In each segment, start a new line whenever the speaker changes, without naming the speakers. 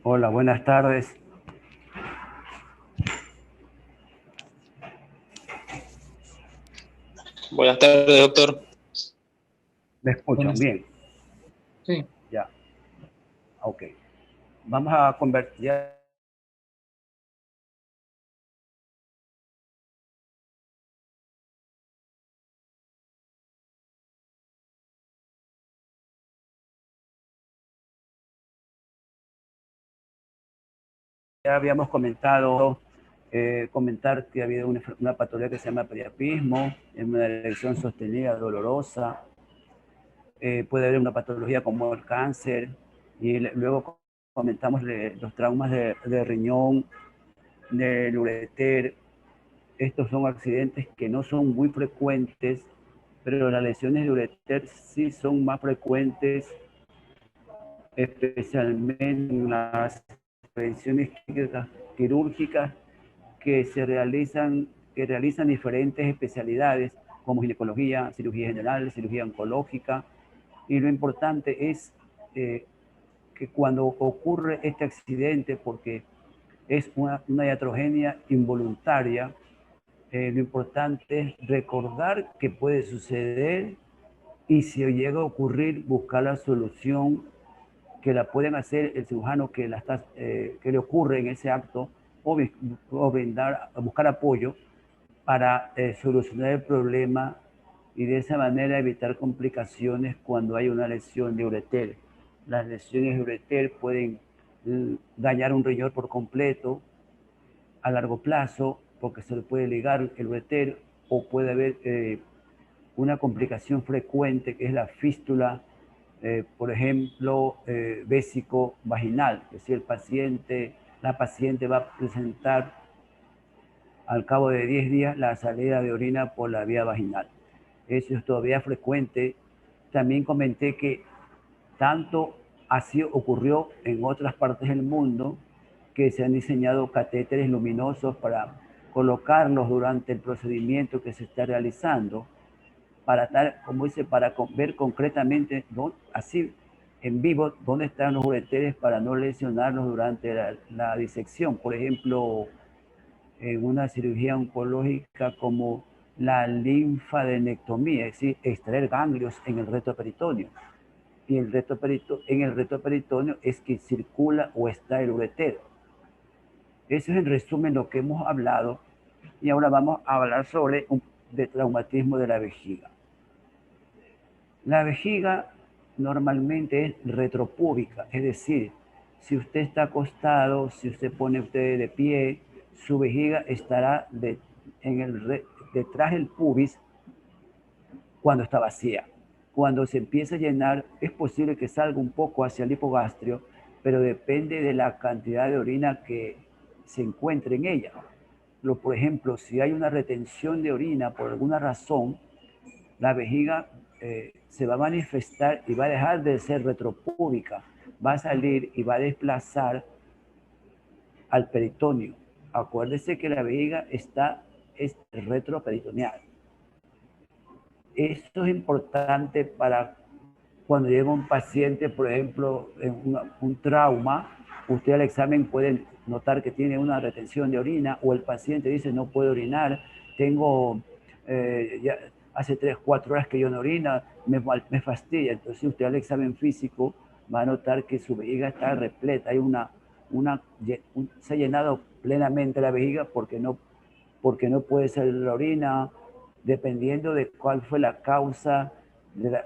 Hola, buenas tardes.
Buenas tardes, doctor.
¿Me escuchan
Buenas.
bien?
Sí,
Ya, ok. Vamos a convertir. Ya habíamos comentado, comentar que ha habido una patología que se llama priapismo, es una erección sostenida dolorosa. Puede haber una patología como el cáncer, y luego comentamos los traumas de riñón, del ureter. Estos son accidentes que no son muy frecuentes, pero las lesiones de ureter sí son más frecuentes, especialmente en las intervenciones quirúrgicas que realizan diferentes especialidades como ginecología, cirugía general, cirugía oncológica. Y lo importante es eh, que cuando ocurre este accidente, porque es una iatrogenia involuntaria, lo importante es recordar que puede suceder, y si llega a ocurrir, buscar la solución que la pueden hacer el cirujano que le ocurre en ese acto, o brindar, buscar apoyo para solucionar el problema, y de esa manera evitar complicaciones cuando hay una lesión de ureter. Las lesiones de ureter pueden dañar un riñón por completo a largo plazo, porque se le puede ligar el ureter, o puede haber una complicación frecuente que es la fístula, por ejemplo, vésico-vaginal, es decir, la paciente va a presentar al cabo de 10 días la salida de orina por la vía vaginal. Eso es todavía frecuente. También comenté que tanto así ocurrió en otras partes del mundo, que se han diseñado catéteres luminosos para colocarlos durante el procedimiento que se está realizando, para estar, como dice, para ver concretamente, así en vivo, dónde están los ureteres, para no lesionarlos durante la disección. Por ejemplo, en una cirugía oncológica como la linfadenectomía, es decir, extraer ganglios en el reto peritoneo. Y en el reto peritoneo es que circula o está el uretero. Eso es en resumen lo que hemos hablado, y ahora vamos a hablar sobre de traumatismo de la vejiga. La vejiga normalmente es retropúbica, es decir, si usted está acostado, si usted pone usted de pie, su vejiga estará detrás del pubis cuando está vacía. Cuando se empieza a llenar, es posible que salga un poco hacia el hipogastrio, pero depende de la cantidad de orina que se encuentre en ella. Por ejemplo, si hay una retención de orina por alguna razón, la vejiga se va a manifestar y va a dejar de ser retropúbica, va a salir y va a desplazar al peritoneo. Acuérdese que la vejiga es retroperitoneal. Esto es importante para cuando llega un paciente, por ejemplo, en un trauma. Usted al examen puede notar que tiene una retención de orina, o el paciente dice no puedo orinar, tengo ya hace 3, 4 horas que yo no orina, me fastidia. Entonces usted al examen físico va a notar que su vejiga está repleta, se ha llenado plenamente la vejiga, porque no puede salir la orina, dependiendo de cuál fue la causa, la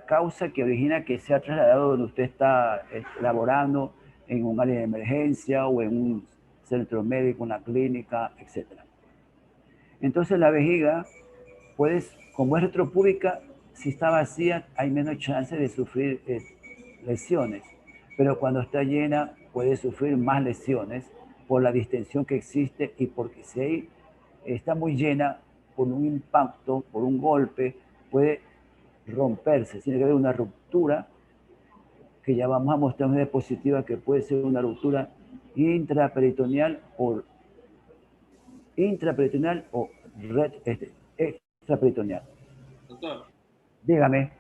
causa que origina que se ha trasladado donde usted está laborando, en un área de emergencia o en un centro médico, una clínica, etc. Entonces la vejiga, como es retropúbica, si está vacía hay menos chance de sufrir lesiones, pero cuando está llena puede sufrir más lesiones por la distensión que existe, y porque si está muy llena, por un impacto, por un golpe, puede romperse. Tiene que haber una ruptura, que ya vamos a mostrar una diapositiva, que puede ser una ruptura intraperitoneal o extraperitoneal.
Doctor,
Dígame.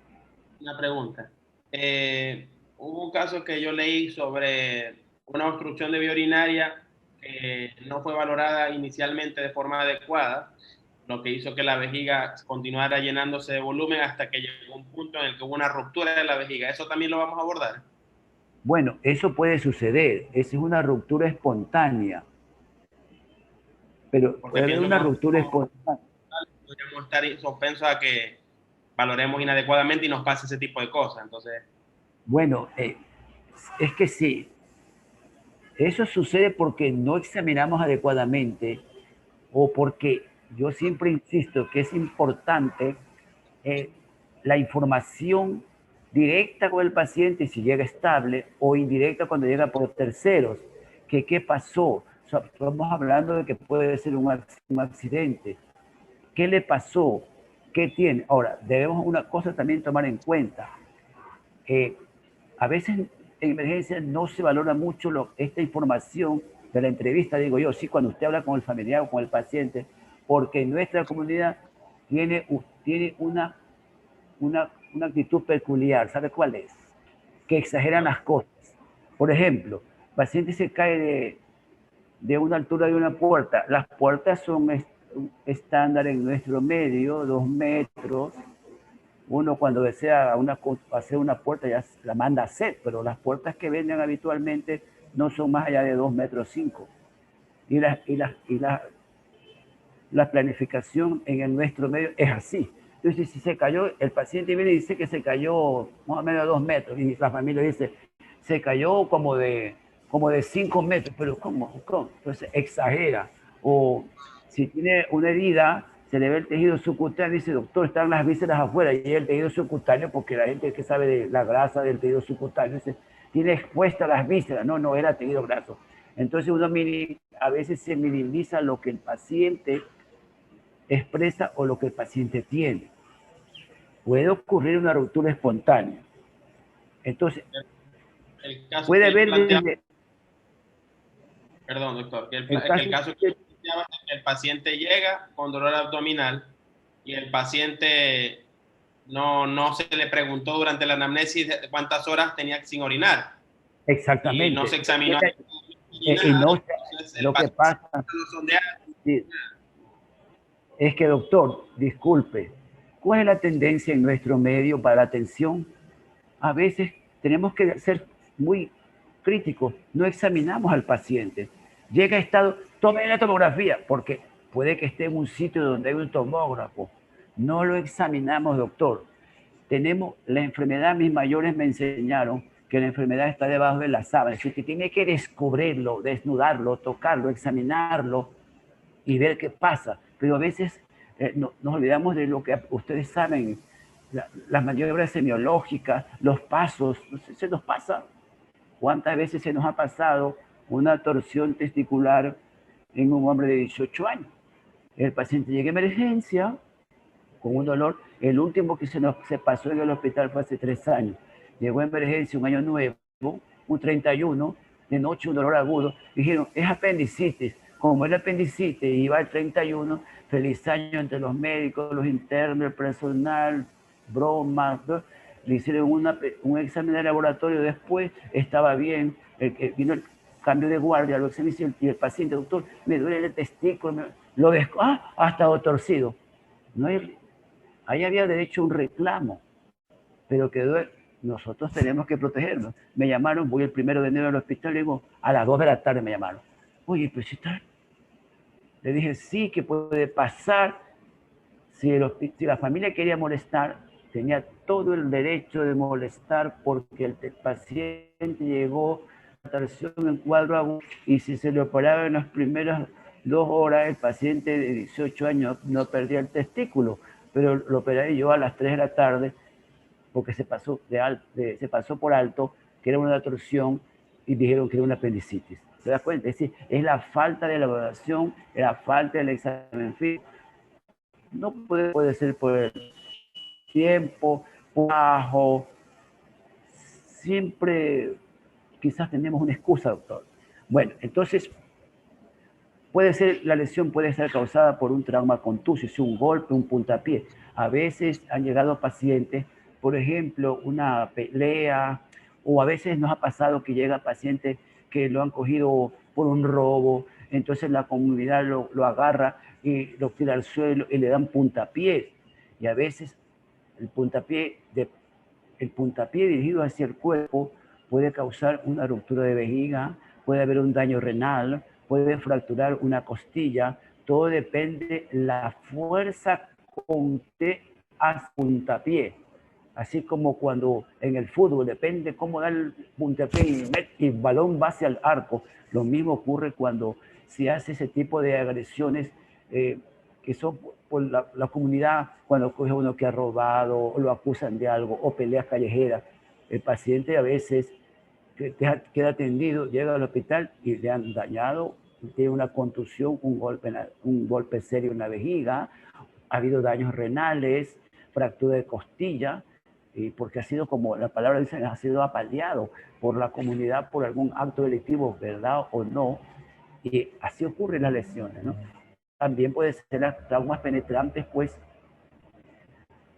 una pregunta.
hubo un caso que yo leí sobre una obstrucción de vía urinaria que no fue valorada inicialmente de forma adecuada, lo que hizo que la vejiga continuara llenándose de volumen hasta que llegó un punto en el que hubo una ruptura de la vejiga. ¿Eso también lo vamos a abordar?
Bueno, eso puede suceder. Esa es una ruptura espontánea. Pero
Porque
puede haber
pienso
una
que
ruptura espontánea.
podríamos estar suspensos a que valoremos inadecuadamente y nos pase ese tipo de cosas. Entonces,
Bueno, es que sí, eso sucede porque no examinamos adecuadamente o porque yo siempre insisto que es importante eh, la información directa con el paciente si llega estable o indirecta cuando llega por terceros. Que qué pasó? O sea, estamos hablando de que puede ser un accidente. ¿Qué le pasó? ¿Qué tiene? Ahora, debemos una cosa también tomar en cuenta. A veces en emergencia no se valora mucho esta información de la entrevista, digo yo, sí, cuando usted habla con el familiar o con el paciente, porque nuestra comunidad tiene una actitud peculiar. ¿Sabe cuál es? Que exageran las cosas. Por ejemplo, el paciente se cae de una altura de una puerta. Las puertas son estándar en nuestro medio, 2 metros. Uno cuando desea hacer una puerta ya la manda a hacer, pero las puertas que venden habitualmente no son más allá de 2,5 metros. La planificación en nuestro medio es así. Entonces, si se cayó, el paciente viene y dice que se cayó más o menos de 2 metros, y la familia dice, se cayó como de 5 metros, pero ¿cómo? Entonces exagera. O si tiene una herida, se le ve el tejido subcutáneo, dice, doctor, están las vísceras afuera, y el tejido subcutáneo, porque la gente que sabe de la grasa del tejido subcutáneo, dice, tiene expuestas las vísceras, no era tejido graso. Entonces a veces se minimiza lo que el paciente expresa o lo que el paciente tiene. Puede ocurrir una ruptura espontánea. Entonces,
el caso
puede
que
haber
planteaba,
desde...
perdón, doctor, que
El caso
el caso que planteaba es que el paciente llega con dolor abdominal y el paciente no se le preguntó durante la anamnesis cuántas horas tenía sin orinar y no
exactamente.
se examinó
Y no,
entonces el
lo que
paciente
pasa
lo sondea.
es que, doctor, disculpe, ¿cuál es la tendencia en nuestro medio para la atención? A veces tenemos que ser muy críticos, no examinamos al paciente. Llega a estado, tome la tomografía, porque puede que esté en un sitio donde hay un tomógrafo. No lo examinamos, doctor. Tenemos la enfermedad, mis mayores me enseñaron que la enfermedad está debajo de la sábana, es decir, que tiene que descubrirlo, desnudarlo, tocarlo, examinarlo y ver qué pasa. Pero a veces nos olvidamos de lo que ustedes saben, las maniobras semiológicas, los pasos, no sé, se nos pasa. ¿Cuántas veces se nos ha pasado una torsión testicular en un hombre de 18 años? El paciente llega a emergencia con un dolor. El último que se pasó en el hospital fue hace 3 años. Llegó a emergencia un año nuevo, un 31, de noche un dolor agudo. Dijeron, es apendicitis. Como el apendicitis iba al 31, feliz año entre los médicos, los internos, el personal, bromas, ¿no? Le hicieron un examen de laboratorio después, estaba bien, vino el cambio de guardia, lo examinó y el paciente, doctor, me duele el testículo, lo ves, ha estado torcido. No hay, ahí había derecho a un reclamo, pero nosotros tenemos que protegernos. Me llamaron, voy el 1 de enero al hospital, le digo, a las 2 de la tarde me llamaron. Oye, pues está. Le dije, sí, que puede pasar. Si la familia quería molestar, tenía todo el derecho de molestar porque el paciente llegó a torsión en cuadro agudo y si se le operaba en las primeras 2 horas, el paciente de 18 años no perdía el testículo, pero lo operé yo a las 3 de la tarde porque se pasó por alto que era una torsión y dijeron que era una apendicitis. ¿Se da cuenta? Es decir, es la falta de elaboración, la falta del examen físico. No puede ser por el tiempo, bajo. Siempre quizás tenemos una excusa, doctor. Bueno, entonces la lesión puede ser causada por un trauma contusio, un golpe, un puntapié. A veces han llegado pacientes, por ejemplo, una pelea O a veces nos ha pasado que llega pacientes que lo han cogido por un robo, entonces la comunidad lo agarra y lo tira al suelo y le dan puntapié. Y a veces el puntapié dirigido hacia el cuerpo puede causar una ruptura de vejiga, puede haber un daño renal, puede fracturar una costilla. Todo depende de la fuerza con que haz puntapié. Así como cuando en el fútbol depende cómo da el puntapié y el balón va hacia el arco. Lo mismo ocurre cuando se hace ese tipo de agresiones que son por la comunidad, cuando coge uno que ha robado o lo acusan de algo o peleas callejeras. El paciente a veces queda atendido, llega al hospital y le han dañado, tiene una contusión, un golpe serio en la vejiga, ha habido daños renales, fractura de costilla, porque ha sido, como la palabra dice, ha sido apaleado por la comunidad por algún acto delictivo, verdad o no, y así ocurren las lesiones, ¿no? También puede ser las traumas penetrantes, pues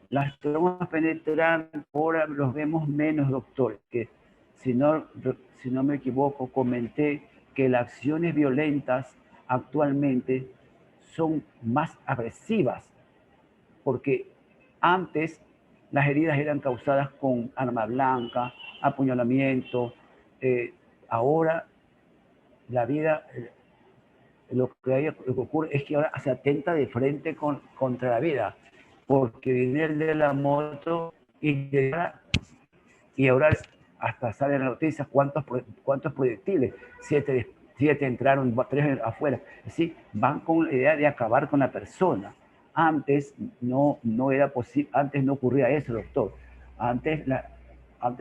las traumas penetrantes ahora los vemos menos, doctor, que si no me equivoco, comenté que las acciones violentas actualmente son más agresivas, porque antes las heridas eran causadas con arma blanca, apuñalamiento. Ahora la vida, lo que ocurre es que ahora se atenta de frente contra la vida, porque viene el de la moto y ahora hasta salen las noticias cuántos proyectiles, siete entraron, 3 afuera. Así van con la idea de acabar con la persona. Antes no era posible, antes no ocurría eso, doctor. Antes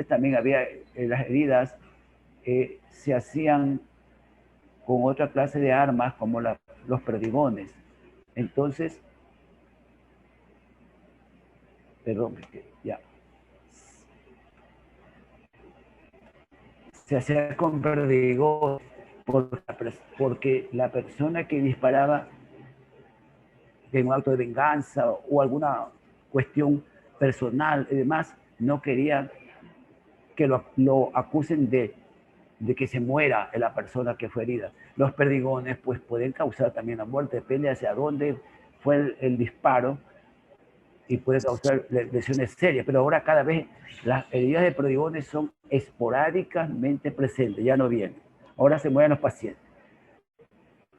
también había las heridas se hacían con otra clase de armas como los perdigones. Entonces, perdón, ya. Se hacía con perdigones porque la persona que disparaba en un acto de venganza o alguna cuestión personal y demás, no quería que lo acusen de que se muera la persona que fue herida. Los perdigones pues pueden causar también la muerte, depende hacia dónde fue el disparo y puede causar lesiones serias, pero ahora cada vez las heridas de perdigones son esporádicamente presentes, ya no vienen. Ahora se mueren los pacientes.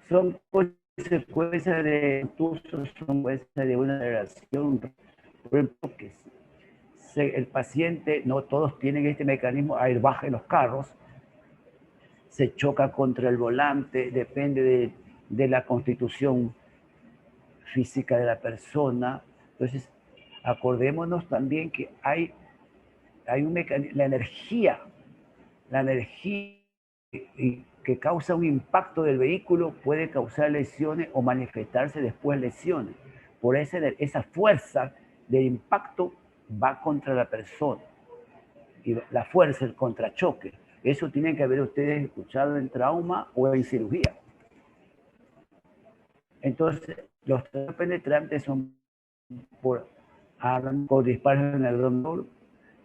Son consecuencias de son consecuencias de una relación, por ejemplo, que el paciente, no todos tienen este mecanismo, airbag en los carros, se choca contra el volante, depende de la constitución física de la persona. Entonces, acordémonos también que hay un mecanismo, la energía que causa un impacto del vehículo puede causar lesiones o manifestarse después lesiones. Por esa fuerza de impacto va contra la persona. Y la fuerza, el contrachoque, eso tienen que haber ustedes escuchado en trauma o en cirugía. Entonces, los traumas penetrantes son por disparos en el abdomen.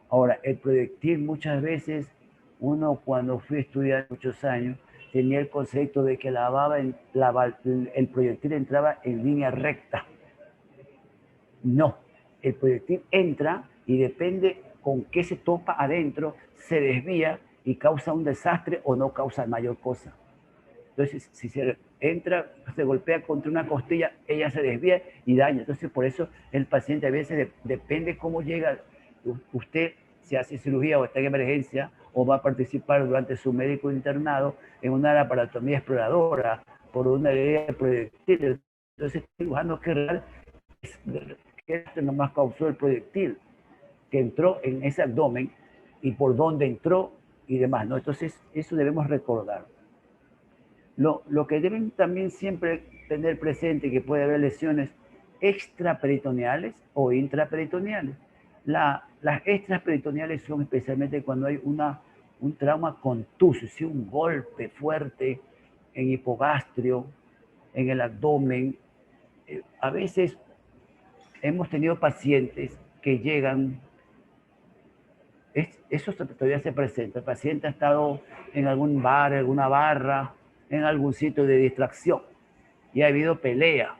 Ahora, el proyectil muchas veces, uno cuando fui a estudiar muchos años, tenía el concepto de que el proyectil entraba en línea recta. No, el proyectil entra y depende con qué se topa adentro, se desvía y causa un desastre o no causa mayor cosa. Entonces, si se entra, se golpea contra una costilla, ella se desvía y daña. Entonces, por eso el paciente a veces depende cómo llega usted, si hace cirugía o está en emergencia, o va a participar durante su médico internado en una laparotomía exploradora por una herida de proyectil. Entonces, el cirujano que real que nomás causó el proyectil que entró en ese abdomen y por dónde entró y demás, ¿no? Entonces, eso debemos recordar. Lo que deben también siempre tener presente que puede haber lesiones extraperitoneales o intraperitoneales. Las extraperitoneales son especialmente cuando hay un trauma contuso, ¿sí? Un golpe fuerte en hipogastrio, en el abdomen. A veces hemos tenido pacientes que llegan Eso todavía se presenta. El paciente ha estado en algún bar, en alguna barra, en algún sitio de distracción y ha habido pelea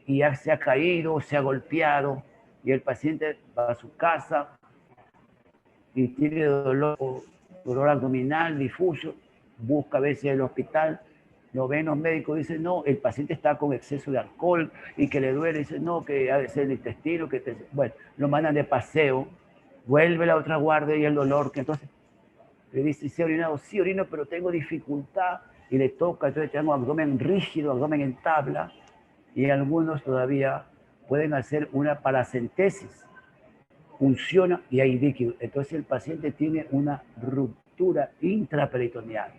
y ya se ha caído, se ha golpeado y el paciente va a su casa y tiene dolor abdominal difuso, busca a veces el hospital, lo ven los médicos, dicen no, el paciente está con exceso de alcohol y que le duele, dicen no, que ha de ser el intestino, bueno, lo mandan de paseo, vuelve la otra guardia y el dolor, que entonces le dice, ¿se ha orinado? Sí, orino, pero tengo dificultad y le toca, entonces tengo abdomen rígido, abdomen en tabla y algunos todavía pueden hacer una paracentesis, funciona y hay líquido. Entonces el paciente tiene una ruptura intraperitoneal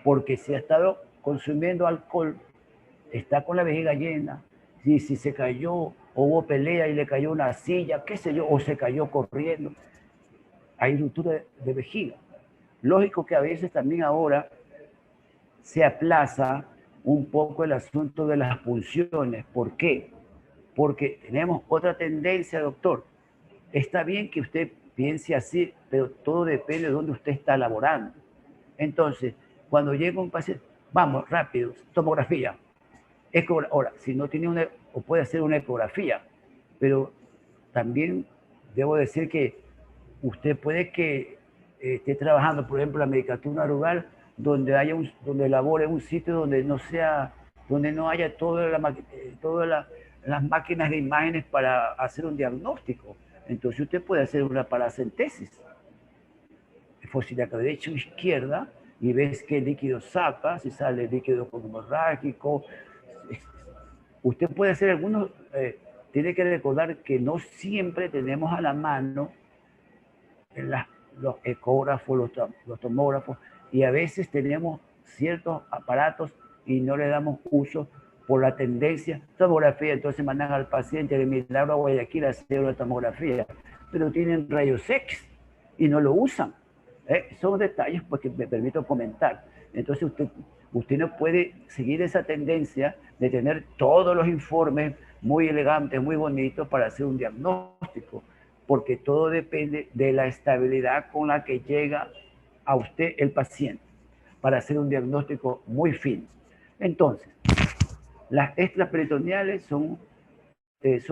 porque si ha estado consumiendo alcohol, está con la vejiga llena, si se cayó o hubo pelea y le cayó una silla, qué sé yo, o se cayó corriendo, hay ruptura de vejiga. Lógico que a veces también ahora se aplaza un poco el asunto de las punciones. ¿Por qué? Porque tenemos otra tendencia, doctor. Está bien que usted piense así, pero todo depende de dónde usted está laborando. Entonces, cuando llega un paciente, vamos, rápido, tomografía. Ahora, si no tiene una, o puede hacer una ecografía, pero también debo decir que usted puede que esté trabajando, por ejemplo, la medicatura rural, donde labore en un sitio donde no sea, donde no haya todas las máquinas de imágenes para hacer un diagnóstico. Entonces usted puede hacer una paracentesis, fosiliaca derecha o izquierda, y ves qué líquido saca, si sale líquido hemorrágico. Usted puede hacer algunos, tiene que recordar que no siempre tenemos a la mano los ecógrafos, los tomógrafos, y a veces tenemos ciertos aparatos y no le damos uso por la tendencia. Tomografía, entonces mandan al paciente de Milagro a Guayaquil a hacer una tomografía, pero tienen rayos X y no lo usan. Son detalles pues, que me permito comentar. Entonces usted no puede seguir esa tendencia de tener todos los informes muy elegantes, muy bonitos para hacer un diagnóstico, porque todo depende de la estabilidad con la que llega a usted el paciente para hacer un diagnóstico muy fino. Entonces, las extraperitoneales son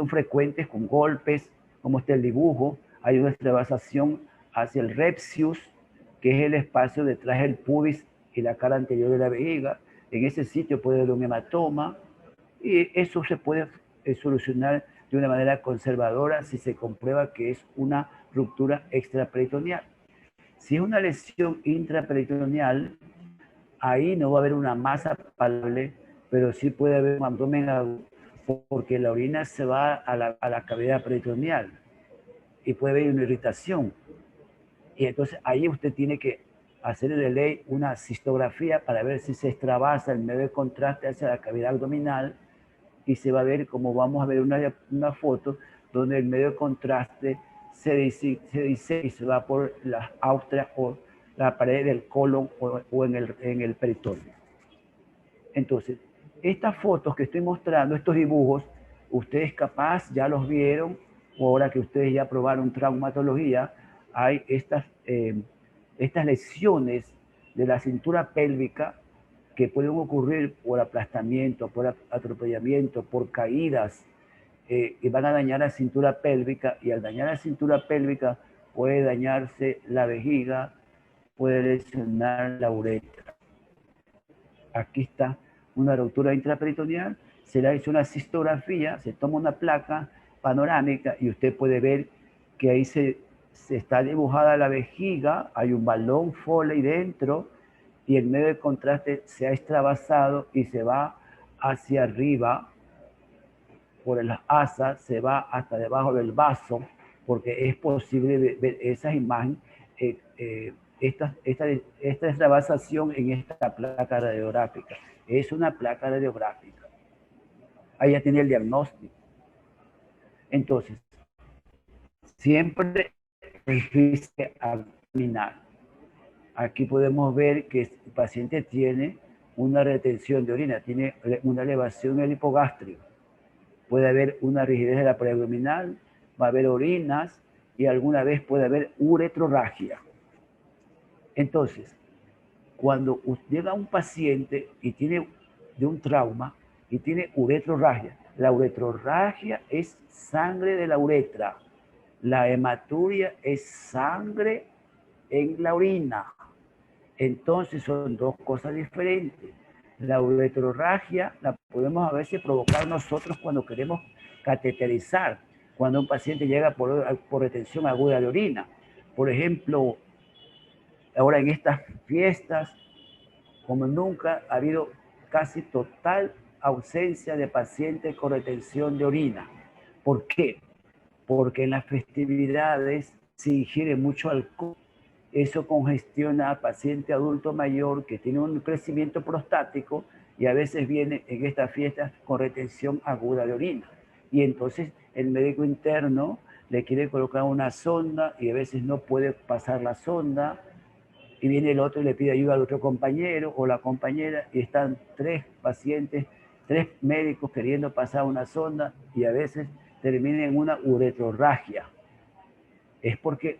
frecuentes con golpes, como está el dibujo, hay una extravasación hacia el repsius, que es el espacio detrás del pubis y la cara anterior de la vejiga. En ese sitio puede haber un hematoma y eso se puede solucionar de una manera conservadora si se comprueba que es una ruptura extraperitoneal. Si es una lesión intraperitoneal, ahí no va a haber una masa palpable, pero sí puede haber un abdomen agudo, porque la orina se va a la cavidad peritoneal y puede haber una irritación. Y entonces ahí usted tiene que hacer de ley una cistografía para ver si se extravasa el medio de contraste hacia la cavidad abdominal y se va a ver, como vamos a ver una foto, donde el medio de contraste se dice y se va por las austrias o la pared del colon o en el peritoneo. Entonces, estas fotos que estoy mostrando, estos dibujos, ustedes capaz ya los vieron, o ahora que ustedes ya probaron traumatología, hay estas lesiones de la cintura pélvica que pueden ocurrir por aplastamiento, por atropellamiento, por caídas, y van a dañar la cintura pélvica, y al dañar la cintura pélvica puede dañarse la vejiga, puede lesionar la uretra. Aquí está una ruptura intraperitoneal, se le hizo una cistografía, se toma una placa panorámica y usted puede ver que ahí se está dibujada la vejiga, hay un balón Foley dentro y el medio de contraste se ha extravasado y se va hacia arriba por las asas, se va hasta debajo del vaso, porque es posible ver esas imágenes, esta extravasación en esta placa radiográfica. Es una placa radiográfica. Ahí ya tiene el diagnóstico. Entonces, siempre revise abdominal. Aquí podemos ver que el paciente tiene una retención de orina, tiene una elevación en el hipogastrio. Puede haber una rigidez de la pared abdominal, va a haber orinas y alguna vez puede haber uretrorragia. Entonces, cuando llega un paciente y tiene de un trauma y tiene uretrorragia, la uretrorragia es sangre de la uretra, la hematuria es sangre en la orina. Entonces son dos cosas diferentes. La uretrorragia la podemos a veces provocar nosotros cuando queremos cateterizar, cuando un paciente llega por retención aguda de orina. Por ejemplo, ahora en estas fiestas, como nunca, ha habido casi total ausencia de pacientes con retención de orina. ¿Por qué? Porque en las festividades se ingiere mucho alcohol. Eso congestiona al paciente adulto mayor que tiene un crecimiento prostático y a veces viene en estas fiestas con retención aguda de orina. Y entonces el médico interno le quiere colocar una sonda y a veces no puede pasar la sonda y viene el otro y le pide ayuda al otro compañero o la compañera y están 3 pacientes, 3 médicos queriendo pasar una sonda y a veces termina en una uretrorragia. Es porque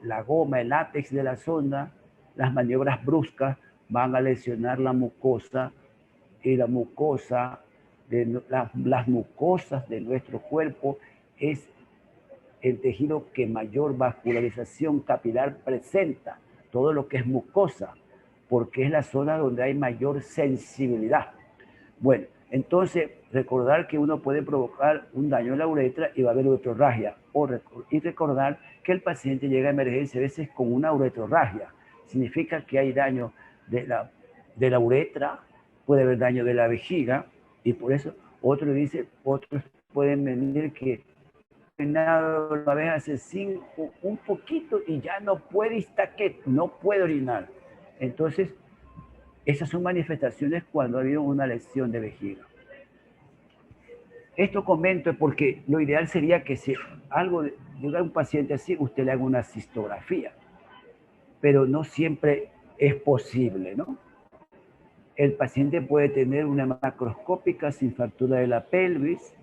la goma, el látex de la sonda, las maniobras bruscas van a lesionar la mucosa y la mucosa, las mucosas de nuestro cuerpo es el tejido que mayor vascularización capilar presenta, todo lo que es mucosa, porque es la zona donde hay mayor sensibilidad. Bueno, entonces recordar que uno puede provocar un daño en la uretra y va a haber uretrorragia, y recordar que el paciente llega a emergencia a veces con una uretrorragia. Significa que hay daño de la uretra, puede haber daño de la vejiga, y por eso otros pueden venir que una vez hace 5, un poquito y ya no puede no puede orinar. Entonces, esas son manifestaciones cuando ha habido una lesión de vejiga. Esto comento porque lo ideal sería que si llega un paciente así, usted le haga una cistografía, pero no siempre es posible, ¿no? El paciente puede tener una macroscópica sin fractura de la pelvis,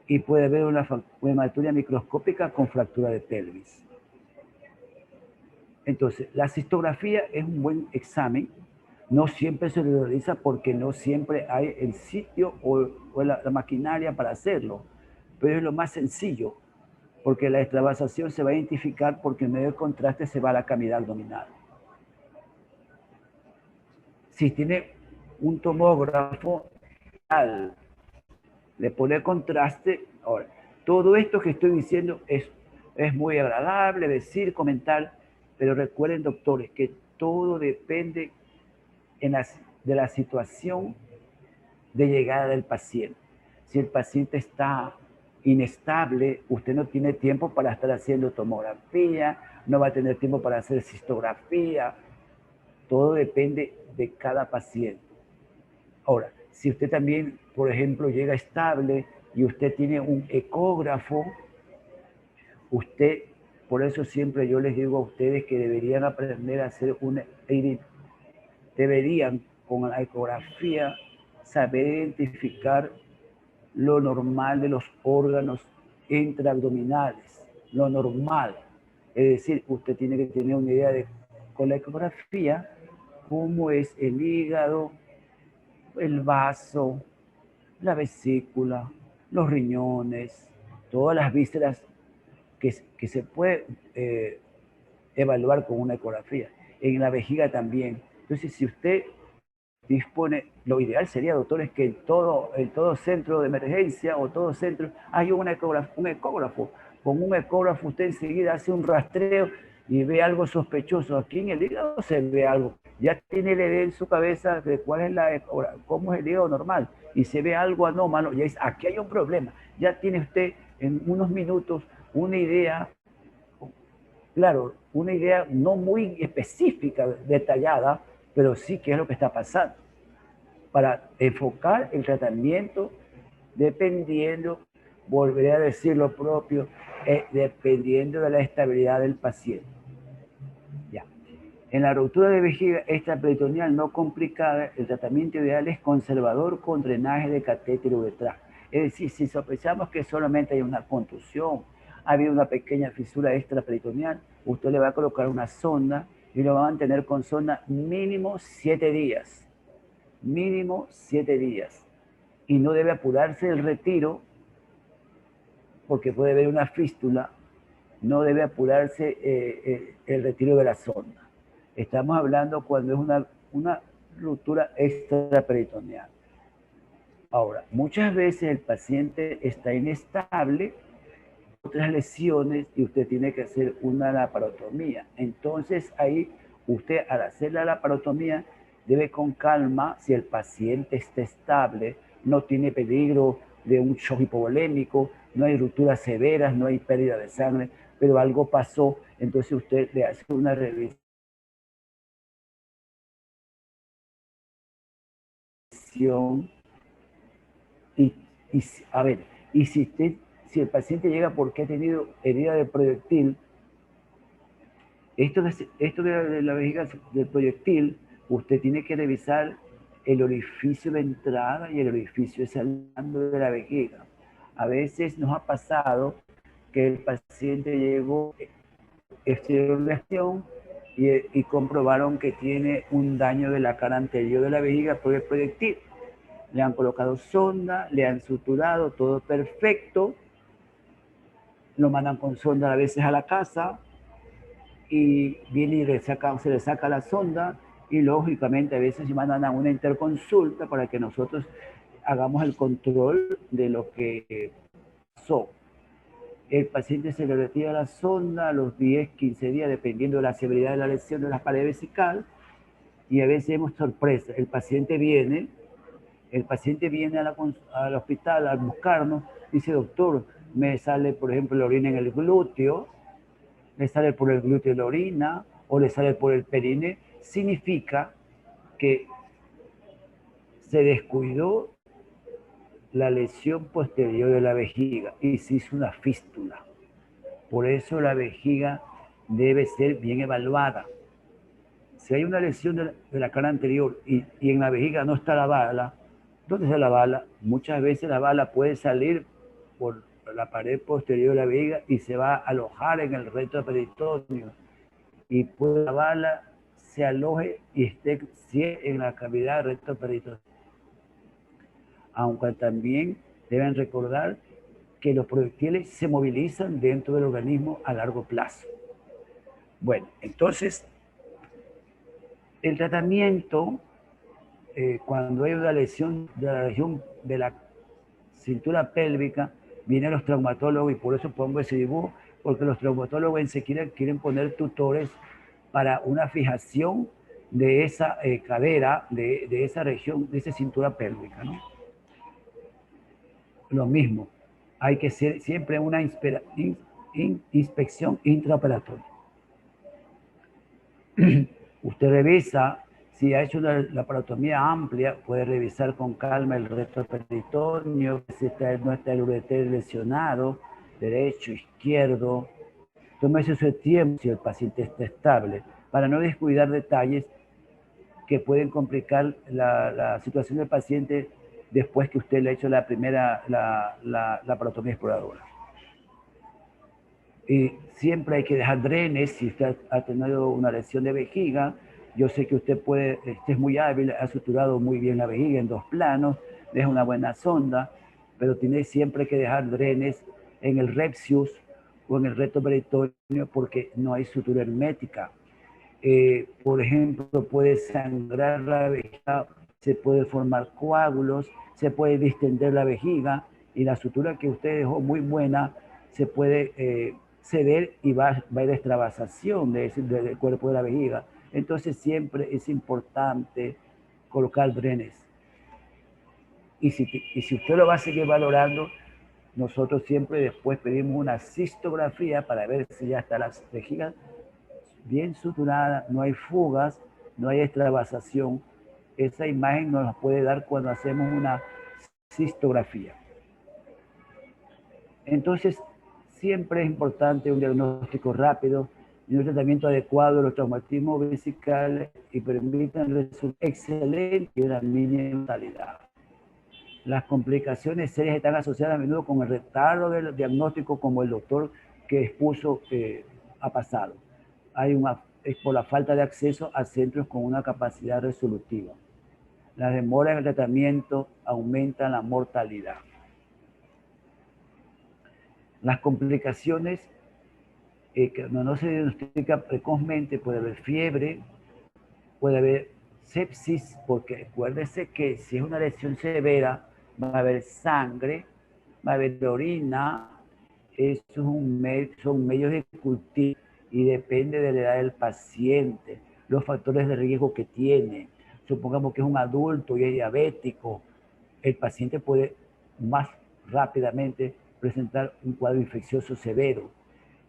y puede haber una hematuria microscópica con fractura de pelvis. Entonces, la cistografía es un buen examen. No siempre se realiza porque no siempre hay el sitio o la maquinaria para hacerlo, pero es lo más sencillo, porque la extravasación se va a identificar porque en medio del contraste se va a la cavidad abdominal. Si tiene un tomógrafo, le pone contraste. Ahora, todo esto que estoy diciendo es muy agradable decir, comentar, pero recuerden, doctores, que todo depende de la situación de llegada del paciente. Si el paciente está inestable, usted no tiene tiempo para estar haciendo tomografía, no va a tener tiempo para hacer cistografía. Todo depende de cada paciente. Ahora, si usted también, por ejemplo, llega estable y usted tiene un ecógrafo, por eso siempre yo les digo a ustedes que deberían aprender a hacer deberían con la ecografía saber identificar lo normal de los órganos intraabdominales, lo normal. Es decir, usted tiene que tener una idea con la ecografía, cómo es el hígado, el vaso, la vesícula, los riñones, todas las vísceras que se puede evaluar con una ecografía. En la vejiga también. Entonces, si usted dispone, lo ideal sería, doctores, que en todo centro de emergencia o todo centro hay un ecógrafo. Con un ecógrafo usted enseguida hace un rastreo y ve algo sospechoso. Aquí en el hígado se ve algo. Ya tiene la idea en su cabeza de cómo es el hígado normal. Y se ve algo anómalo, ya dice, aquí hay un problema. Ya tiene usted en unos minutos una idea, claro, una idea no muy específica, detallada, pero sí qué es lo que está pasando, para enfocar el tratamiento dependiendo, volveré a decir lo propio, dependiendo de la estabilidad del paciente. Ya. En la ruptura de vejiga extraperitoneal no complicada, el tratamiento ideal es conservador con drenaje de catéter uretral. Es decir, si sospechamos que solamente hay una contusión, ha habido una pequeña fisura extraperitoneal, usted le va a colocar una sonda y lo va a mantener con sonda mínimo 7 días. Mínimo 7 días. Y no debe apurarse el retiro porque puede haber una fístula. No debe apurarse el retiro de la sonda. Estamos hablando cuando es una ruptura extraperitoneal. Ahora, muchas veces el paciente está inestable, otras lesiones y usted tiene que hacer una laparotomía. Entonces ahí usted al hacer la laparotomía debe con calma, si el paciente está estable, no tiene peligro de un shock hipovolémico, no hay rupturas severas, no hay pérdida de sangre, pero algo pasó, entonces usted le hace una revisión y a ver, y si el paciente llega porque ha tenido herida de proyectil, esto de la vejiga del proyectil, usted tiene que revisar el orificio de entrada y el orificio de salida de la vejiga. A veces nos ha pasado que el paciente llegó, exploración y comprobaron que tiene un daño de la cara anterior de la vejiga por el proyectil. Le han colocado sonda, le han suturado, todo perfecto. Lo mandan con sonda a veces a la casa y viene y se le saca la sonda y lógicamente a veces mandan a una interconsulta para que nosotros hagamos el control de lo que pasó. El paciente se le retira la sonda a los 10, 15 días, dependiendo de la severidad de la lesión de la pared vesical, y a veces vemos sorpresa. El paciente viene al hospital a buscarnos, dice, doctor, me sale, por ejemplo, la orina en el glúteo, le sale por el glúteo la orina, o le sale por el perine, significa que se descuidó la lesión posterior de la vejiga y se hizo una fístula. Por eso la vejiga debe ser bien evaluada. Si hay una lesión de la cara anterior y en la vejiga no está la bala, ¿dónde está la bala? Muchas veces la bala puede salir por la pared posterior de la vejiga y se va a alojar en el retroperitoneo. Y puede la bala se aloje y esté en la cavidad retroperitoneo. Aunque también deben recordar que los proyectiles se movilizan dentro del organismo a largo plazo. Bueno, entonces, el tratamiento, cuando hay una lesión de la región de la cintura pélvica, vienen los traumatólogos, y por eso pongo ese dibujo, porque los traumatólogos enseguida quieren poner tutores para una fijación de esa cadera, de esa región, de esa cintura pélvica, ¿no? Lo mismo, hay que hacer siempre una inspección intraoperatoria. Usted revisa, si ha hecho una laparotomía amplia, puede revisar con calma el retroperitoneo, si no está el ureter lesionado, derecho, izquierdo. Tómese su tiempo si el paciente está estable, para no descuidar detalles que pueden complicar la situación del paciente después que usted le ha hecho la primera laparotomía exploradora. Y siempre hay que dejar drenes si usted ha tenido una lesión de vejiga. Yo sé que usted es muy hábil, ha suturado muy bien la vejiga en 2 planos, deja una buena sonda, pero tiene siempre que dejar drenes en el rectus o en el retroperitoneo porque no hay sutura hermética. Por ejemplo, puede sangrar la vejiga, se puede formar coágulos, se puede distender la vejiga y la sutura que usted dejó muy buena se puede ceder y va a haber extravasación del cuerpo de la vejiga. Entonces siempre es importante colocar drenes. Y si usted lo va a seguir valorando, nosotros siempre después pedimos una cistografía para ver si ya está la vejiga bien suturada, no hay fugas, no hay extravasación. Esa imagen nos la puede dar cuando hacemos una cistografía. Entonces, siempre es importante un diagnóstico rápido y un tratamiento adecuado de los traumatismos vesicales y permitan resultados excelentes y una mínima mortalidad. Las complicaciones serias están asociadas a menudo con el retardo del diagnóstico, como el doctor que expuso ha pasado. Es por la falta de acceso a centros con una capacidad resolutiva. Las demoras en el tratamiento aumentan la mortalidad. Las complicaciones que no se diagnostica precozmente, puede haber fiebre, puede haber sepsis, porque acuérdese que si es una lesión severa, va a haber sangre, va a haber orina, son medios de cultivo y depende de la edad del paciente, los factores de riesgo que tiene. Supongamos que es un adulto y es diabético, el paciente puede más rápidamente presentar un cuadro infeccioso severo.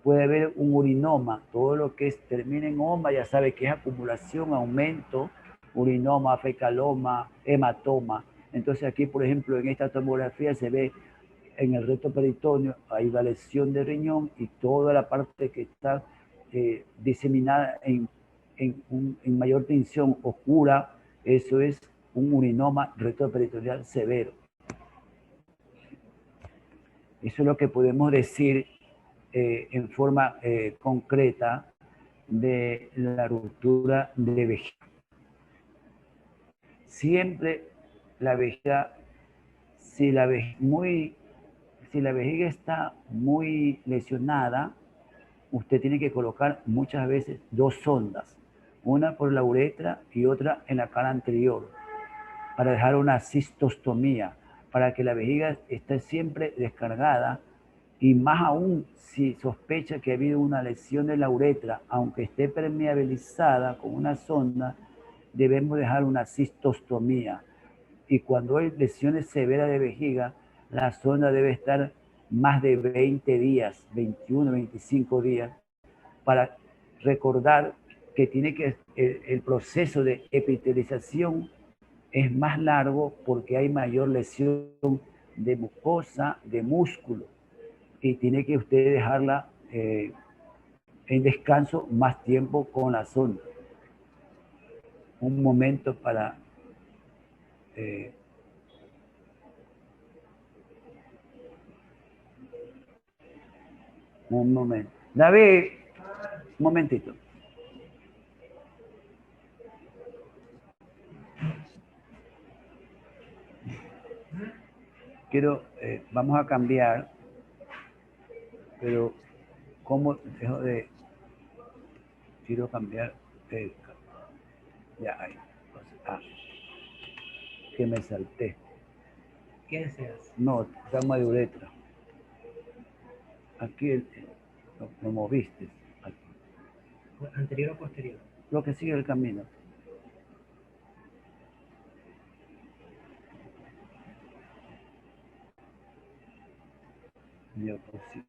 Puede haber un urinoma, todo lo que termina en oma ya sabe que es acumulación, aumento, urinoma, fecaloma, hematoma. Entonces aquí, por ejemplo, en esta tomografía se ve en el recto peritoneo, hay una lesión de riñón y toda la parte que está diseminada en mayor tensión oscura, eso es un urinoma retroperitoneal severo. Eso es lo que podemos decir en forma concreta de la ruptura de vejiga. Siempre la vejiga, si la vejiga está muy lesionada, usted tiene que colocar muchas veces dos sondas, una por la uretra y otra en la cara anterior, para dejar una cistostomía, para que la vejiga esté siempre descargada, y más aún si sospecha que ha habido una lesión de la uretra, aunque esté permeabilizada con una sonda, debemos dejar una cistostomía. Y cuando hay lesiones severas de vejiga, la sonda debe estar más de 20 días, 21, 25 días, para recordar que el proceso de epitelización es más largo porque hay mayor lesión de mucosa, de músculo, y tiene que usted dejarla en descanso más tiempo con la sonda. Un momento para... un momento. David, un momentito. Vamos a cambiar, pero ¿cómo dejo de... Quiero cambiar... ya, ahí. Que me salté.
¿Qué deseas?
No, gama de uretra. Aquí lo moviste. Aquí.
¿Anterior o posterior?
Lo que sigue el camino. Diapositiva.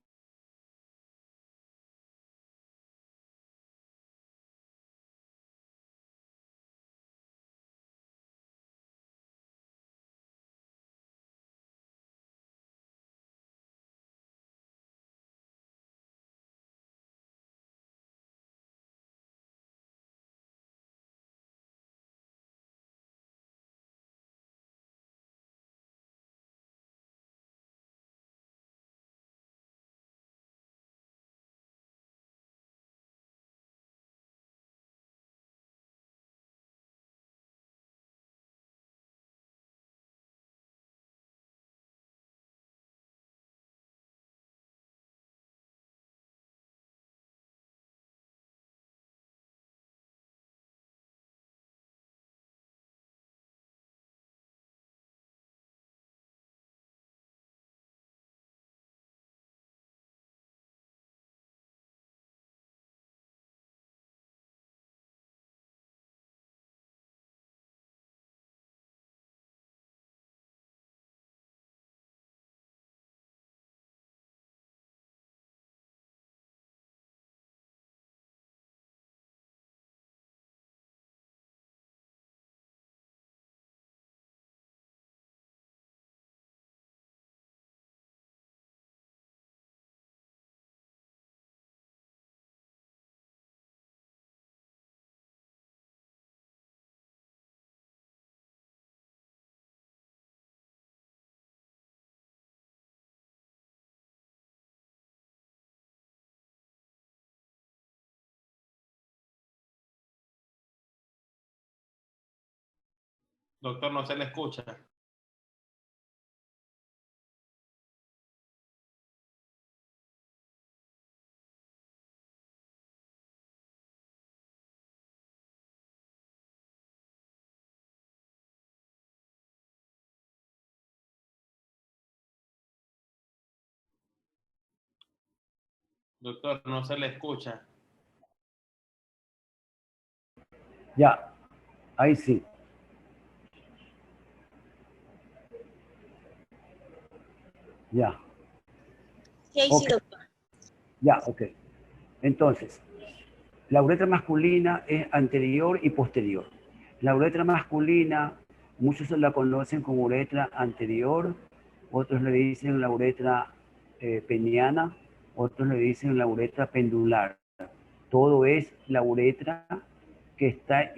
Doctor, no se le escucha. Doctor, no se le escucha.
Ya, ahí sí. Ya.
Sí, ahí sí,
Ok.
doctor.
Ya, ok. Entonces, la uretra masculina es anterior y posterior. La uretra masculina, muchos la conocen como uretra anterior, otros le dicen la uretra peniana, otros le dicen la uretra pendular. Todo es la uretra que está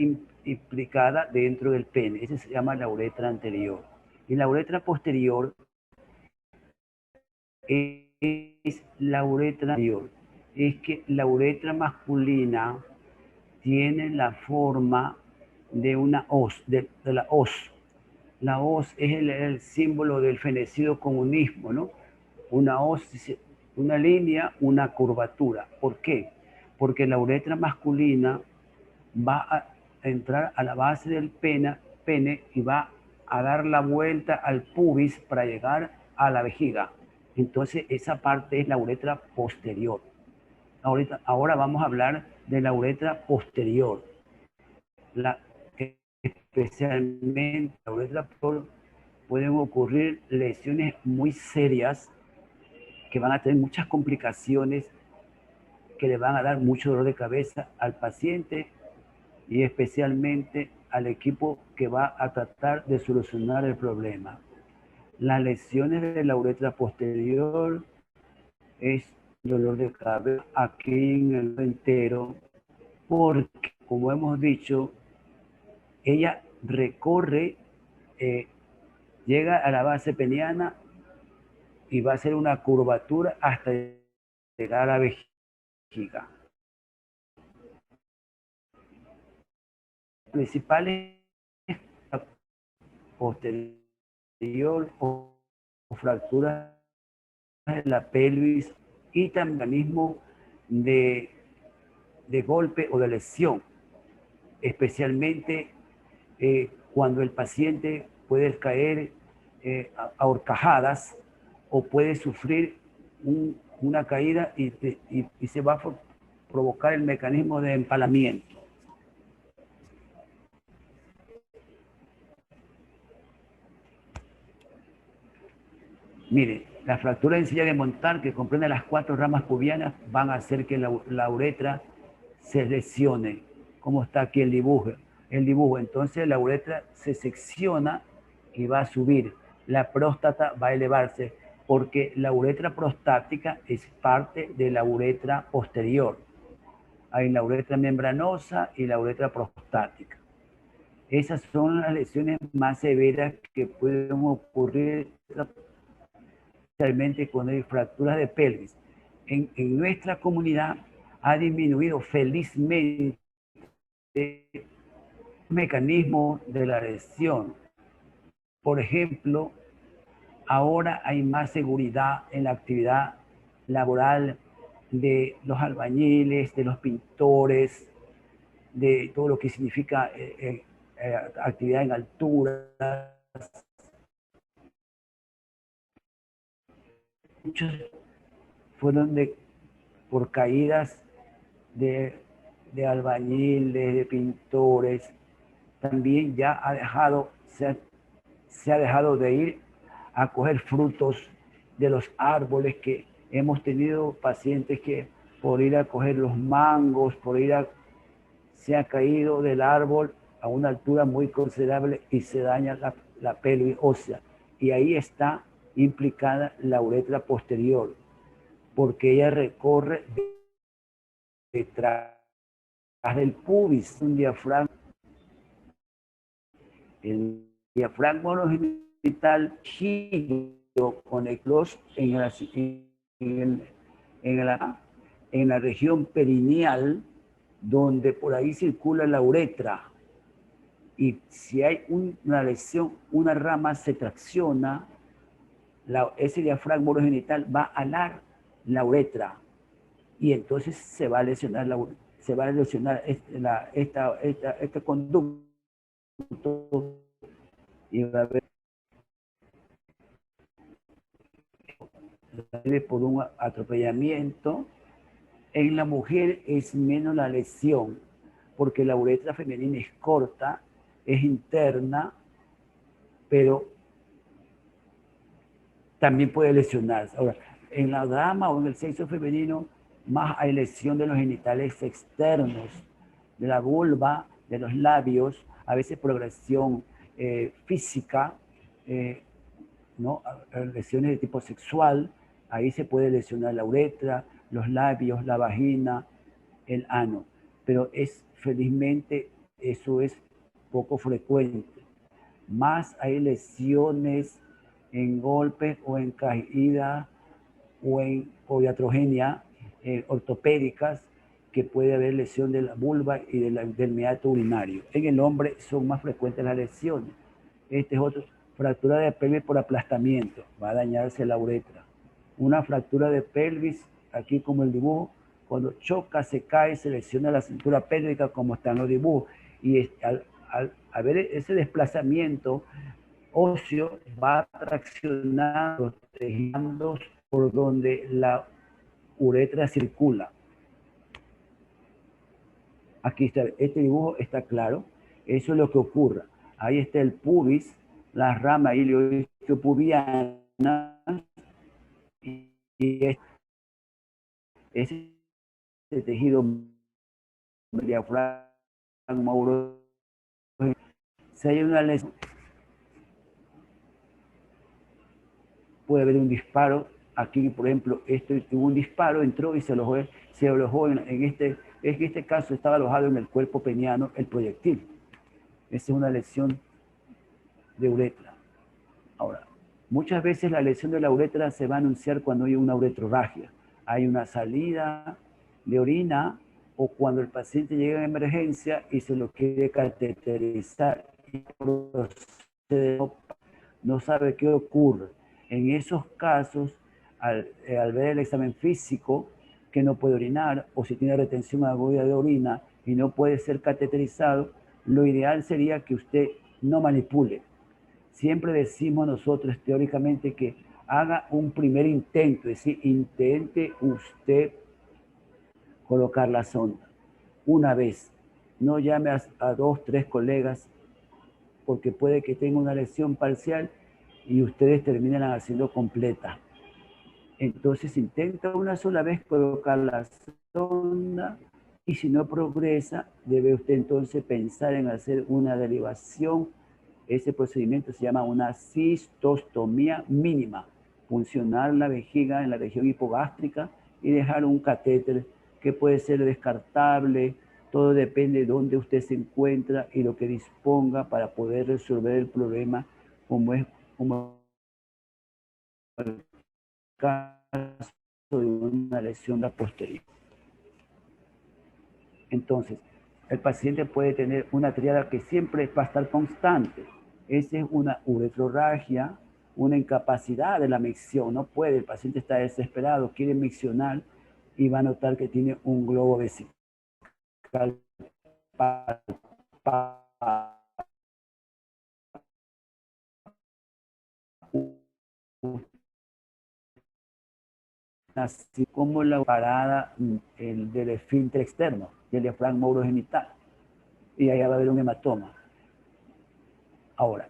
implicada dentro del pene. Ese se llama la uretra anterior. Y la uretra posterior es la uretra anterior. Es que la uretra masculina tiene la forma de una hoz, de la hoz. La hoz es el símbolo del fenecido comunismo, ¿no? Una hoz, una línea, una curvatura. ¿Por qué? Porque la uretra masculina va a entrar a la base del pene y va a dar la vuelta al pubis para llegar a la vejiga. Entonces esa parte es la uretra posterior. Ahora vamos a hablar de la uretra posterior. Especialmente la uretra posterior pueden ocurrir lesiones muy serias que van a tener muchas complicaciones que le van a dar mucho dolor de cabeza al paciente y especialmente al equipo que va a tratar de solucionar el problema. Las lesiones de la uretra posterior es dolor de cabeza aquí en el entero, porque, como hemos dicho, ella recorre, llega a la base peniana y va a hacer una curvatura hasta llegar a la vejiga. Principales posterior o fracturas de la pelvis y también de golpe o de lesión, especialmente cuando el paciente puede caer a horcajadas o puede sufrir una caída y se va a provocar el mecanismo de empalamiento. Mire, la fractura en silla de montar, que comprende las 4 ramas pubianas, van a hacer que la uretra se lesione, como está aquí el dibujo. Entonces la uretra se secciona y va a subir. La próstata va a elevarse, porque la uretra prostática es parte de la uretra posterior. Hay la uretra membranosa y la uretra prostática. Esas son las lesiones más severas que pueden ocurrir, especialmente cuando hay fracturas de pelvis. En nuestra comunidad ha disminuido felizmente el mecanismo de la lesión. Por ejemplo, ahora hay más seguridad en la actividad laboral de los albañiles, de los pintores, de todo lo que significa actividad en altura. Muchos fueron por caídas de albañiles, de pintores. También ya se ha dejado de ir a coger frutos de los árboles, que hemos tenido pacientes que por ir a coger los mangos, se ha caído del árbol a una altura muy considerable y se daña la pelvis ósea. Y ahí está implicada la uretra posterior, porque ella recorre detrás del pubis, un diafragma. El diafragma orbital giro con el clos en la región perineal, donde por ahí circula la uretra. Y si hay una lesión, una rama se tracciona, ese diafragma urogenital va a alar la uretra y entonces se va a lesionar este conducto y va a haber por un atropellamiento. En la mujer es menos la lesión, porque la uretra femenina es corta, es interna, pero también puede lesionarse. Ahora, en la dama o en el sexo femenino, más hay lesión de los genitales externos, de la vulva, de los labios, a veces por agresión física, ¿no? Lesiones de tipo sexual, ahí se puede lesionar la uretra, los labios, la vagina, el ano. Pero felizmente eso es poco frecuente. Más hay lesiones en golpes o en caída o iatrogenia ortopédicas, que puede haber lesión de la vulva y del meato urinario. En el hombre son más frecuentes las lesiones. Este es otro. Fractura de pelvis por aplastamiento, va a dañarse la uretra. Una fractura de pelvis, aquí como el dibujo, cuando choca, se cae, se lesiona la cintura pélvica como están los dibujos. Y al haber ese desplazamiento óseo, va traccionando los tejidos por donde la uretra circula. Aquí está, este dibujo está claro. Eso es lo que ocurre. Ahí está el pubis, la rama ilioisquiopubiana, y ese tejido diafragma urogenital. Si hay una lesión, puede haber un disparo. Aquí, por ejemplo, tuvo un disparo, entró y se alojó en este caso estaba alojado en el cuerpo peniano el proyectil. Esa es una lesión de uretra. Ahora, muchas veces la lesión de la uretra se va a anunciar cuando hay una uretrorragia. Hay una salida de orina o cuando el paciente llega en emergencia y se lo quiere cateterizar y no sabe qué ocurre. En esos casos, al ver el examen físico, que no puede orinar o si tiene retención aguda de orina y no puede ser cateterizado, lo ideal sería que usted no manipule. Siempre decimos nosotros teóricamente que haga un primer intento, es decir, intente usted colocar la sonda una vez. No llame a 2, 3 colegas porque puede que tenga una lesión parcial y ustedes terminen haciendo completa. Entonces intenta una sola vez colocar la sonda y si no progresa, debe usted entonces pensar en hacer una derivación. Ese procedimiento se llama una cistostomía mínima, funcionar la vejiga en la región hipogástrica y dejar un catéter que puede ser descartable. Todo depende de dónde usted se encuentra y lo que disponga para poder resolver el problema, como el caso de una lesión posterior. Entonces, el paciente puede tener una triada que siempre va a estar constante. Esa es una uretrorragia, una incapacidad de la micción. No puede, el paciente está desesperado, quiere miccionar y va a notar que tiene un globo vesical así como la parada del esfínter externo, del diafragma urogenital, y allá va a haber un hematoma. Ahora,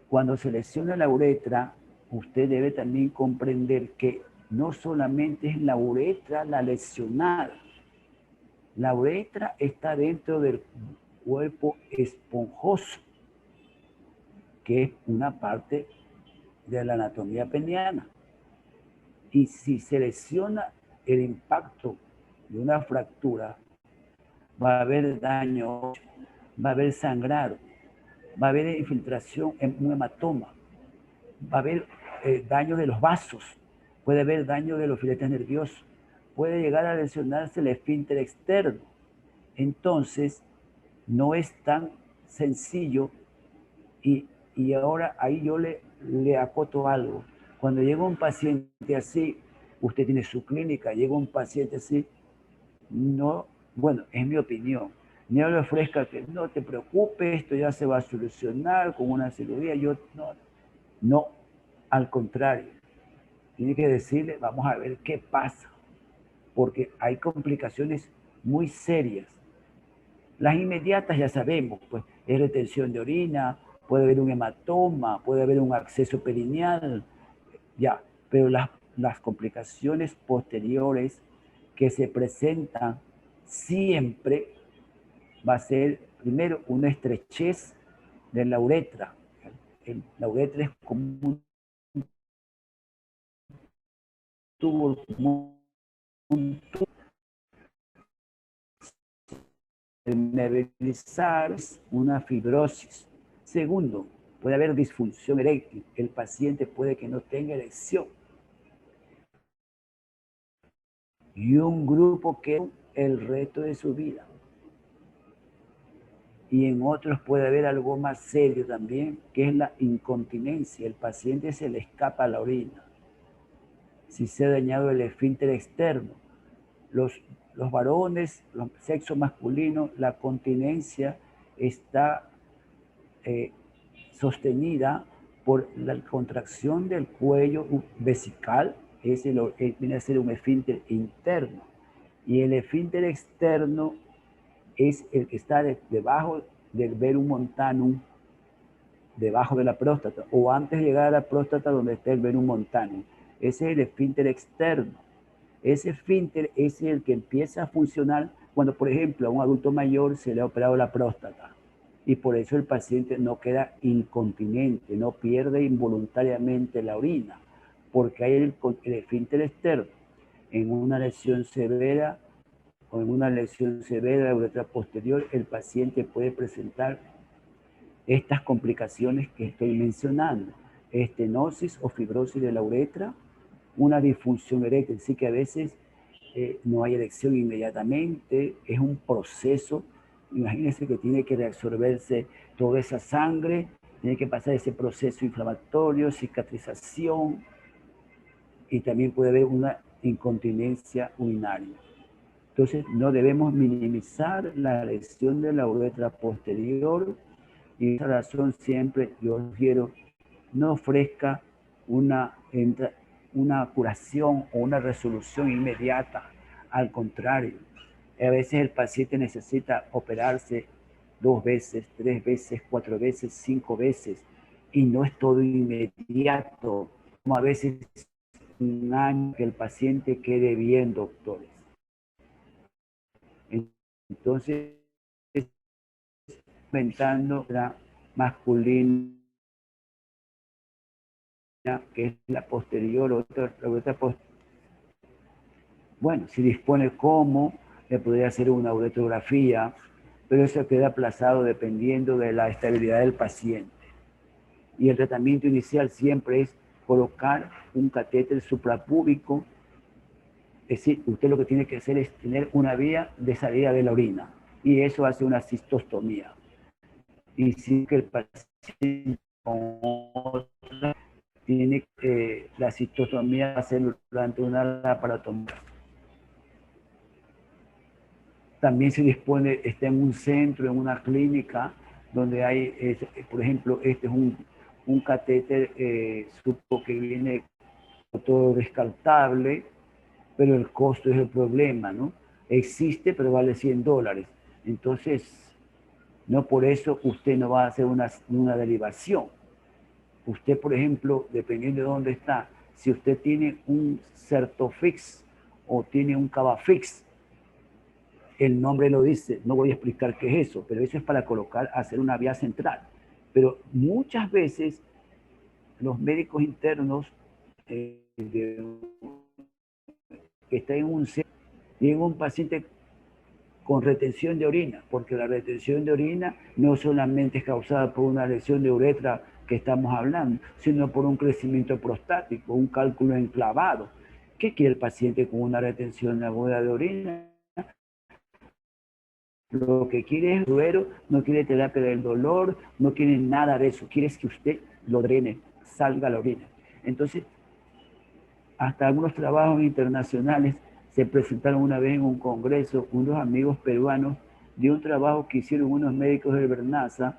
cuando se lesiona la uretra, usted debe también comprender que no solamente es la uretra la lesionada, la uretra está dentro del cuerpo esponjoso, que es una parte de la anatomía peniana. Y si se lesiona el impacto de una fractura, va a haber daño, va a haber sangrado, va a haber infiltración en un hematoma, va a haber daño de los vasos, puede haber daño de los filetes nerviosos, puede llegar a lesionarse el esfínter externo. Entonces, no es tan sencillo y ahora ahí yo le acoto algo. Cuando llega un paciente así, usted tiene su clínica, llega un paciente así, no, bueno, es mi opinión, no le ofrezca que no te preocupes, esto ya se va a solucionar con una cirugía, no, al contrario, tiene que decirle, vamos a ver qué pasa, porque hay complicaciones muy serias. Las inmediatas ya sabemos, pues es retención de orina, puede haber un hematoma, puede haber un absceso perineal, ya, pero las complicaciones posteriores que se presentan siempre va a ser, primero, una estrechez de la uretra. La uretra es como un tubo, permeabilizar una fibrosis. Segundo, puede haber disfunción eréctil. El paciente puede que no tenga erección. Y un grupo que el resto de su vida. Y en otros puede haber algo más serio también, que es la incontinencia. El paciente se le escapa la orina. Si se ha dañado el esfínter externo. Los varones, los sexo masculino, la continencia está sostenida por la contracción del cuello vesical, viene a ser un esfínter interno. Y el esfínter externo es el que está debajo del verum montanum, debajo de la próstata, o antes de llegar a la próstata donde está el verum montanum. Ese es el esfínter externo. Ese esfínter es el que empieza a funcionar cuando, por ejemplo, a un adulto mayor se le ha operado la próstata. Y por eso el paciente no queda incontinente, no pierde involuntariamente la orina, porque hay el esfínter externo. En una lesión severa o en una lesión severa de la uretra posterior, el paciente puede presentar estas complicaciones que estoy mencionando: estenosis o fibrosis de la uretra, una disfunción eréctil, así que a veces no hay erección inmediatamente, es un proceso. Imagínense que tiene que reabsorberse toda esa sangre, tiene que pasar ese proceso inflamatorio, cicatrización, y también puede haber una incontinencia urinaria. Entonces, no debemos minimizar la lesión de la uretra posterior, y por esa razón siempre yo sugiero no ofrezca una curación o una resolución inmediata. Al contrario, a veces el paciente necesita operarse 2 veces, 3 veces, 4 veces, 5 veces, y no es todo inmediato, como a veces un año que el paciente quede bien, doctores. Entonces, aumentando la masculina, que es la posterior, la uretra posterior. Bueno, si dispone cómo, le podría hacer una uretrografía, pero eso queda aplazado dependiendo de la estabilidad del paciente. Y el tratamiento inicial siempre es colocar un catéter suprapúbico. Es decir, usted lo que tiene que hacer es tener una vía de salida de la orina, y eso hace una cistostomía. Y si que el paciente con otra tiene que la cistostomía hacer durante una laparotomía. También se dispone, está en un centro, en una clínica, donde hay, por ejemplo, este es un catéter que viene todo descartable, pero el costo es el problema, ¿no? Existe, pero vale $100. Entonces, no por eso usted no va a hacer una derivación. Usted, por ejemplo, dependiendo de dónde está, si usted tiene un Certofix o tiene un Cavafix, el nombre lo dice, no voy a explicar qué es eso, pero eso es para hacer una vía central. Pero muchas veces los médicos internos que están en un centro tienen un paciente con retención de orina, porque la retención de orina no solamente es causada por una lesión de uretra que estamos hablando, sino por un crecimiento prostático, un cálculo enclavado. ¿Qué quiere el paciente con una retención aguda de orina? Lo que quiere es duero, no quiere terapia del dolor, no quiere nada de eso. Quiere que usted lo drene, salga la orina. Entonces, hasta algunos trabajos internacionales se presentaron una vez en un congreso unos amigos peruanos de un trabajo que hicieron unos médicos del Bernaza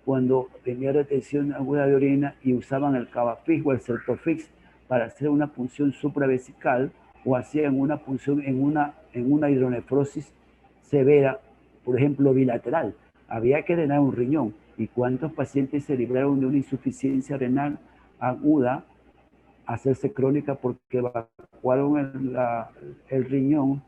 cuando tenía retención aguda de orina y usaban el Cavafix o el Certofix para hacer una punción supravesical o hacían una punción en una hidronefrosis severa, por ejemplo, bilateral. Había que drenar un riñón. ¿Y cuántos pacientes se libraron de una insuficiencia renal aguda a hacerse crónica porque evacuaron el riñón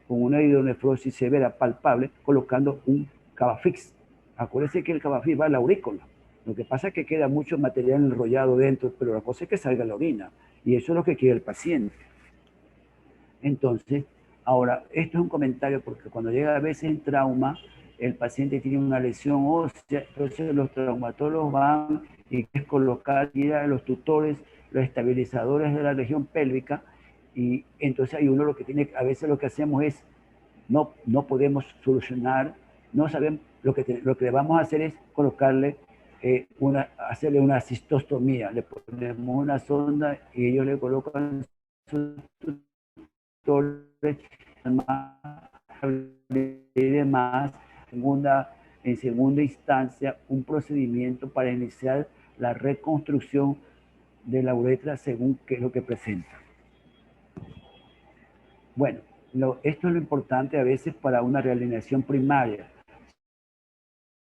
con una hidronefrosis severa palpable colocando un Cavafix? Acuérdense que el Cavafix va a la aurícula. Lo que pasa es que queda mucho material enrollado dentro, pero la cosa es que salga la orina. Y eso es lo que quiere el paciente. Entonces, ahora, esto es un comentario porque cuando llega a veces en trauma, el paciente tiene una lesión ósea, entonces los traumatólogos van y quieren colocar a los tutores, los estabilizadores de la región pélvica, y entonces hay uno lo que tiene, a veces lo que hacemos es, no podemos solucionar, no sabemos, lo que vamos a hacer es colocarle hacerle una cistostomía, le ponemos una sonda y ellos le colocan sus tutores y demás, en segunda instancia, un procedimiento para iniciar la reconstrucción de la uretra según qué es lo que presenta. Bueno, esto es lo importante a veces para una realineación primaria.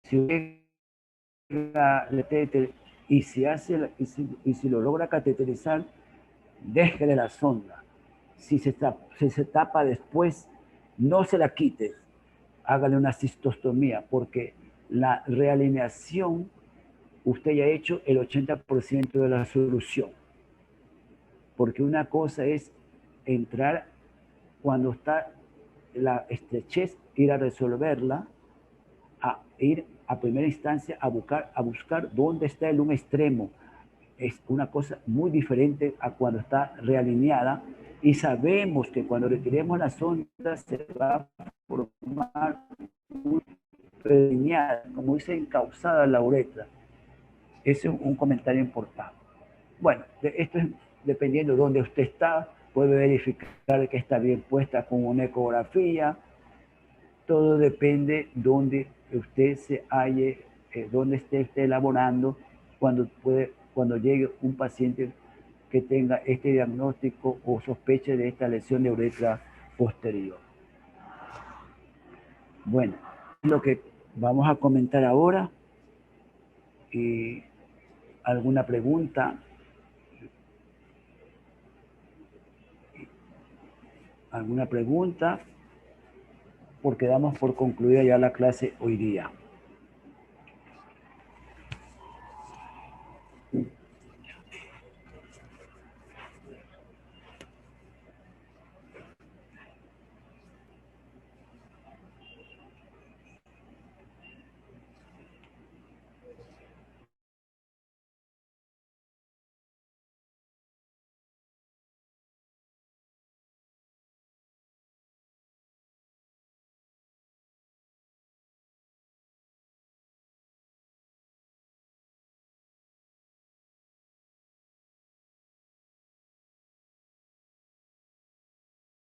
Si y si lo logra cateterizar, déjele la sonda. Si se tapa después, no se la quite, hágale una cistostomía, porque la realineación, usted ya ha hecho el 80% de la solución. Porque una cosa es entrar cuando está la estrechez, ir a resolverla, a ir a primera instancia a buscar dónde está un extremo. Es una cosa muy diferente a cuando está realineada, y sabemos que cuando retiremos la sonda se va a formar una realineada, como dice, encauzada la uretra. Ese es un comentario importante. Bueno, esto es dependiendo de dónde usted está, puede verificar que está bien puesta con una ecografía. Todo depende donde usted se halle, donde esté elaborando, cuando llegue un paciente que tenga este diagnóstico o sospeche de esta lesión de uretra posterior. Bueno, lo que vamos a comentar ahora. ¿Alguna pregunta? ¿Alguna pregunta? Porque damos por concluida ya la clase hoy día.